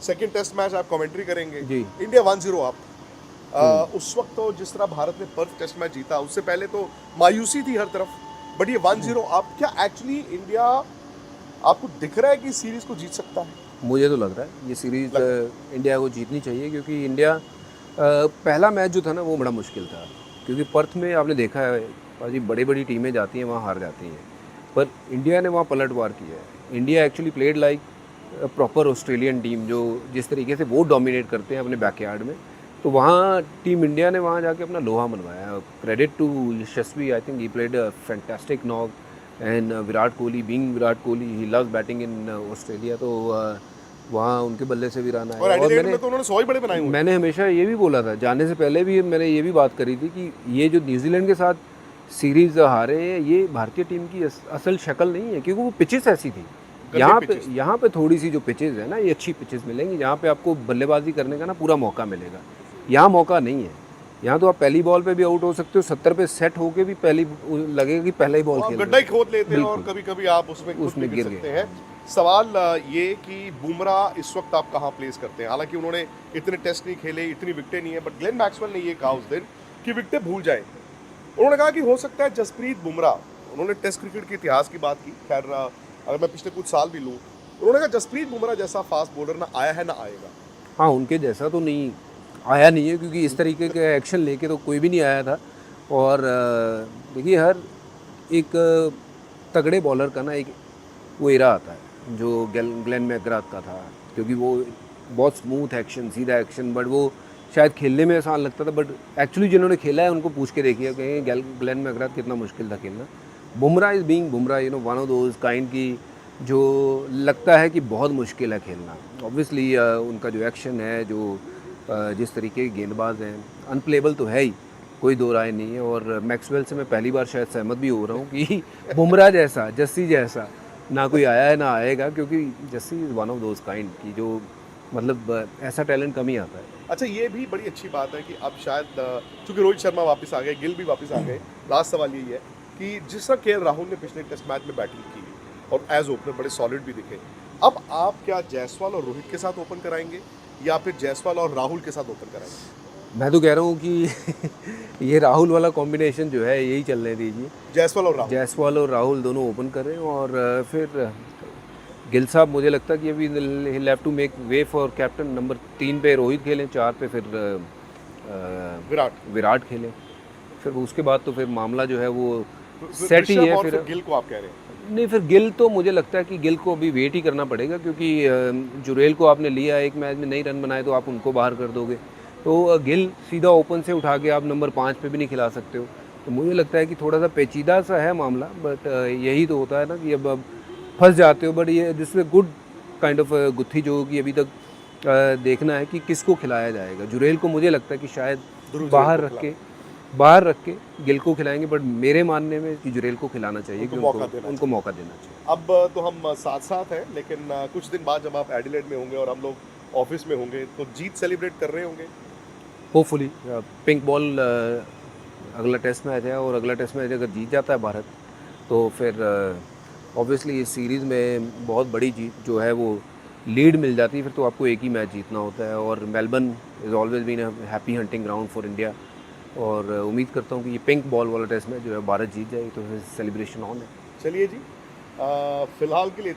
Second test match आप commentary करेंगे, जी। India 1-0 आप। उस वक्त तो जिस तरह भारत ने पर्थ टेस्ट मैच जीता, उससे पहले तो मायूसी थी हर तरफ, बट ये 1-0 आप, क्या एक्चुअली इंडिया, आपको दिख रहा है कि सीरीज को जीत सकता है? मुझे तो लग रहा है ये सीरीज़ लग रहा इंडिया को जीतनी चाहिए, क्योंकि इंडिया पहला मैच जो था ना वो बड़ा मुश्किल था, क्योंकि पर्थ में आपने देखा है भाजी बड़ी बड़ी टीमें जाती हैं वहाँ हार जाती हैं, पर इंडिया ने वहाँ पलटवार किया है। India actually played like proper Australian team, जो जिस तरीके से वो डोमिनेट करते हैं अपने बैकयार्ड में, तो वहाँ टीम इंडिया ने वहाँ जाके अपना लोहा मनवाया। Credit to Yashasvi, I think he played a fantastic knock, and Virat Kohli, being Virat Kohli, he loves batting in Australia, तो वहाँ उनके बल्ले से भी रन है। आए। और और एडिलेड मैंने में तो उन्होंने 100 ही बड़े बनाए हुए हैं। मैंने हमेशा ये भी बोला था, जाने से पहले भी मैंने ये भी बात करी थी कि ये जो न्यूजीलैंड के साथ सीरीज़ हारे हैं, ये भारतीय टीम की असल शक्ल नहीं है, क्योंकि वो पिचेस ऐसी थी। गंदे पिचेस। यहाँ पे थोड़ी सी जो पिचेस है ना, ये अच्छी पिचेस मिलेंगी जहाँ पे आपको बल्लेबाजी करने का ना पूरा मौका मिलेगा। यहाँ मौका नहीं है। यहाँ तो आप पहली बॉल पे भी आउट हो सकते हो, 70 पे सेट होके भी पहली लगेगा कि पहला ही वो बॉल आप खेल रहे गड्ढा ही खोद हो। लेते हैं और बिल्कुल, कभी कभी आप उसमें खुद भी उसमें गिर गिर सकते गए। हैं। सवाल ये कि बुमराह इस वक्त आप कहाँ प्लेस करते हैं? हालांकि उन्होंने इतने टेस्ट नहीं खेले, इतनी विकेटें नहीं है, बट ग्लेन मैक्सवेल ने ये कहा उस दिन कि विकेटें भूल जाए। उन्होंने कहा कि हो सकता है जसप्रीत बुमराह, उन्होंने टेस्ट क्रिकेट के इतिहास की बात की, खैर अगर मैं पिछले कुछ साल भी लूँ, उन्होंने कहा जसप्रीत बुमराह जैसा फास्ट बॉलर ना आया है ना आएगा। हाँ, उनके जैसा तो नहीं आया नहीं है, क्योंकि इस तरीके के एक्शन लेके तो कोई भी नहीं आया था। और देखिए, हर एक तगड़े बॉलर का ना एक वो एरा आता है, जो ग्लेन मैकग्राथ का था, क्योंकि वो बहुत स्मूथ एक्शन, सीधा एक्शन, बट वो शायद खेलने में आसान लगता था, बट एक्चुअली जिन्होंने खेला है उनको पूछ के देखिए कि ग्लेन मैकग्राथ कितना मुश्किल था खेलना। Bumrah is being Bumrah, one of those kind की, जो लगता है कि बहुत मुश्किल है खेलना। ऑब्वियसली उनका जो एक्शन है, जो जिस तरीके के गेंदबाज हैं, अनप्लेबल तो है ही, कोई दो राय नहीं है। और मैक्सवेल से मैं पहली बार शायद सहमत भी हो रहा हूँ कि बुमराह जैसा, जस्सी जैसा ना कोई आया है ना आएगा, क्योंकि Jassi is one of those kind की, जो मतलब ऐसा टैलेंट कम ही आता है। अच्छा, ये भी बड़ी अच्छी बात है कि अब शायद चूंकि रोहित शर्मा वापस आ गए, गिल भी वापस आ गए, लास्ट सवाल यही है कि जिस तरह के राहुल ने पिछले टेस्ट मैच में बैटिंग की और एज ओपनर बड़े सॉलिड भी दिखे, अब आप क्या जायसवाल और रोहित के साथ ओपन कराएंगे या फिर जायसवाल और राहुल के साथ ओपन कराएंगे? मैं तो कह रहा हूँ कि ये राहुल वाला कॉम्बिनेशन जो है यही चलने दीजिए। जायसवाल और राहुल। जायसवाल और राहुल दोनों ओपन करें, और फिर गिल साहब, मुझे लगता है कि अभी ही have to make way for captain. Number 3 पे रोहित खेलें, 4 पे फिर विराट। विराट खेलें। फिर उसके बाद तो फिर मामला जो है वो सेट ही ऋषभ है और फिर। फिर गिल को आप कह रहे हैं? नहीं, फिर गिल तो मुझे लगता है कि गिल को अभी वेट ही करना पड़ेगा, क्योंकि जुरेल को आपने लिया, एक मैच में नहीं रन बनाए तो आप उनको बाहर कर दोगे, तो गिल सीधा ओपन से उठा के आप नंबर 5 पे भी नहीं खिला सकते हो। तो मुझे लगता है कि थोड़ा सा पेचीदा सा है मामला, बट यही तो होता है ना कि अब फंस जाते हो। बट ये this is good kind of गुत्थी, जो कि अभी तक देखना है कि किसको खिलाया जाएगा। जुरेल को मुझे लगता है कि शायद ध्रुव जुरेल बाहर को रख खिला, के बाहर रख के गिल को खिलाएंगे, बट मेरे मानने में कि जुरेल को खिलाना चाहिए, उनको कि मौका देना उनको चाहिए। मौका देना चाहिए। अब तो हम साथ साथ हैं, लेकिन कुछ दिन बाद जब आप एडिलेड में होंगे और हम लोग ऑफिस में होंगे तो जीत सेलिब्रेट कर रहे होंगे। होपफुली पिंक बॉल अगला टेस्ट मैच है, और अगला टेस्ट मैच अगर जीत जाता है भारत, तो फिर ऑब्वियसली इस सीरीज़ में बहुत बड़ी जीत जो है वो लीड मिल जाती है। फिर तो आपको एक ही मैच जीतना होता है, और Melbourne is always been a happy hunting ground for India. और उम्मीद करता हूँ कि ये पिंक बॉल वाला टेस्ट मैच जो है भारत जीत जाएगी, तो फिर सेलिब्रेशन ऑन है। चलिए जी, फिलहाल के लिए